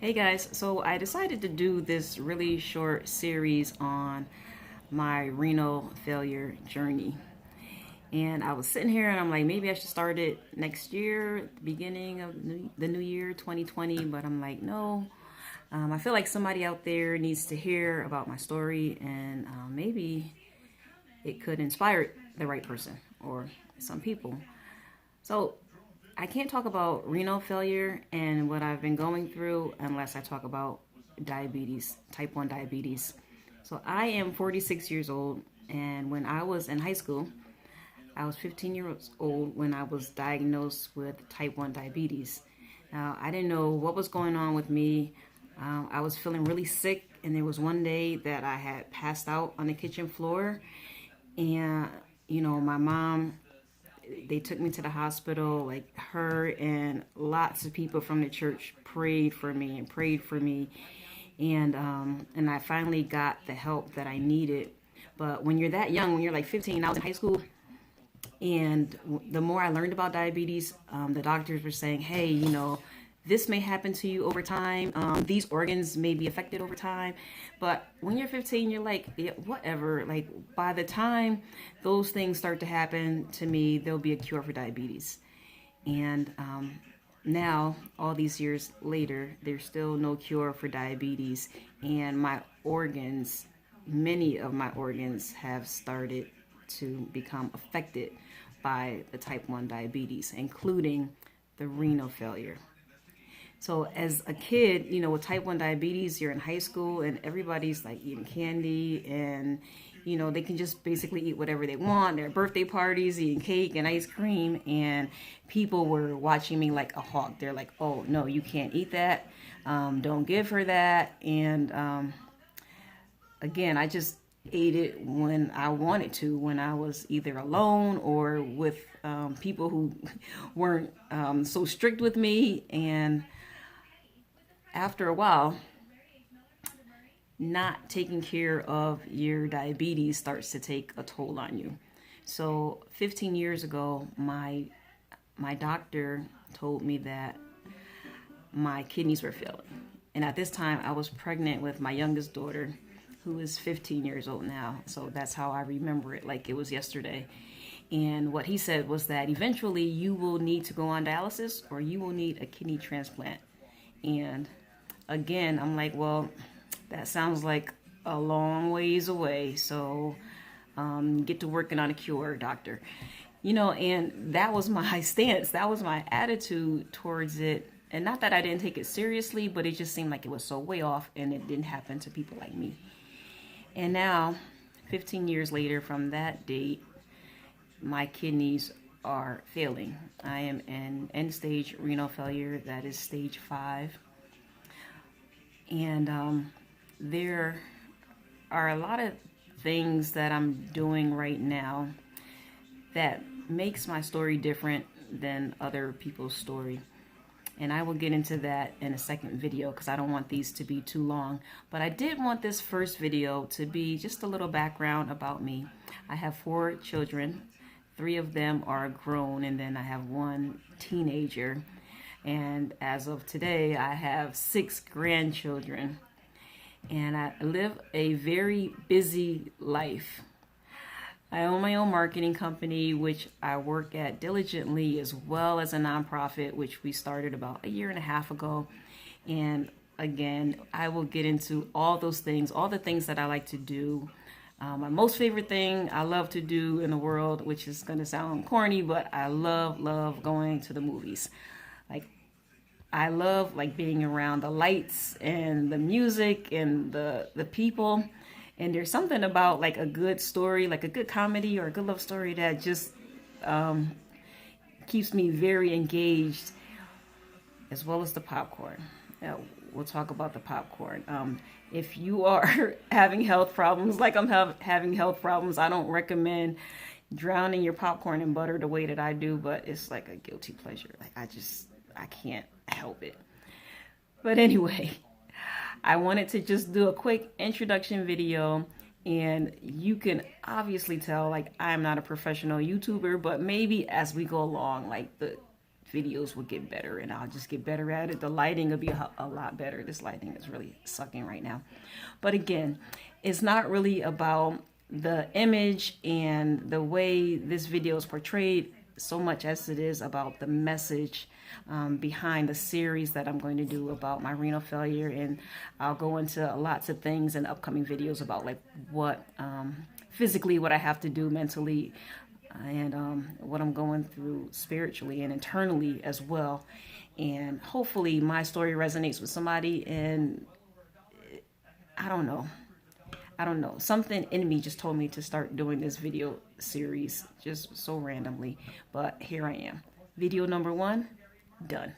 Hey guys, so I decided to do this really short series on my renal failure journey. And I was sitting here and I'm like, maybe I should start it next year, the beginning of the new year, 2020. But I'm like, no. I feel like somebody out there needs to hear about my story and maybe it could inspire the right person or some people. So I can't talk about renal failure and what I've been going through unless I talk about diabetes, type 1 diabetes. So I am 46 years old, and when I was in high school, I was 15 years old when I was diagnosed with type 1 diabetes. Now, I didn't know what was going on with me. I was feeling really sick, and there was one day that I had passed out on the kitchen floor, and my mom, they took me to the hospital. Like, her and lots of people from the church prayed for me and prayed for me, and I finally got the help that I needed. But when you're that young, when you're like 15, I was in high school, and the more I learned about diabetes, the doctors were saying, hey, this may happen to you over time. These organs may be affected over time. But when you're 15, you're like, yeah, whatever. Like, by the time those things start to happen to me, there'll be a cure for diabetes. And now, all these years later, there's still no cure for diabetes. And my organs, many of my organs have started to become affected by the type 1 diabetes, including the renal failure. So as a kid, with type 1 diabetes, you're in high school and everybody's like eating candy and, they can just basically eat whatever they want. Their birthday parties, eating cake and ice cream. And people were watching me like a hawk. They're like, oh, no, you can't eat that. Don't give her that. And again, I just ate it when I wanted to, when I was either alone or with people who weren't so strict with me. And after a while, not taking care of your diabetes starts to take a toll on you. So 15 years ago, my doctor told me that my kidneys were failing. And at this time, I was pregnant with my youngest daughter, who is 15 years old now. So that's how I remember it, like it was yesterday. And what he said was that eventually you will need to go on dialysis or you will need a kidney transplant. And again, I'm like, well, that sounds like a long ways away. So get to working on a cure, doctor. And that was my stance. That was my attitude towards it. And not that I didn't take it seriously, but it just seemed like it was so way off and it didn't happen to people like me. And now, 15 years later from that date, my kidneys are failing. I am in end-stage renal failure. That is stage 5. And there are a lot of things that I'm doing right now that makes my story different than other people's story. And I will get into that in a second video because I don't want these to be too long. But I did want this first video to be just a little background about me. I have 4 children. 3 of them are grown, and then I have 1 teenager. And as of today, I have 6 grandchildren. And I live a very busy life. I own my own marketing company, which I work at diligently, as well as a nonprofit, which we started about a year and a half ago. And again, I will get into all those things, all the things that I like to do. My most favorite thing I love to do in the world, which is going to sound corny, but I love going to the movies. Like, I love being around the lights and the music and the people. And there's something about like a good story, like a good comedy or a good love story that just keeps me very engaged, as well as the popcorn. Now, we'll talk about the popcorn. If you are having health problems, like I'm having health problems, I don't recommend drowning your popcorn in butter the way that I do, but it's like a guilty pleasure. Like, I can't help it. But anyway, I wanted to just do a quick introduction video, and you can obviously tell, like, I'm not a professional YouTuber, but maybe as we go along, like, the videos will get better, and I'll just get better at it. The lighting will be a lot better. This lighting is really sucking right now. But again, it's not really about the image and the way this video is portrayed so much as it is about the message behind the series that I'm going to do about my renal failure. And I'll go into lots of things in upcoming videos about like what physically, what I have to do mentally, and what I'm going through spiritually and internally as well. And hopefully my story resonates with somebody. And I don't know. Something in me just told me to start doing this video series just so randomly. But here I am. Video number 1, done.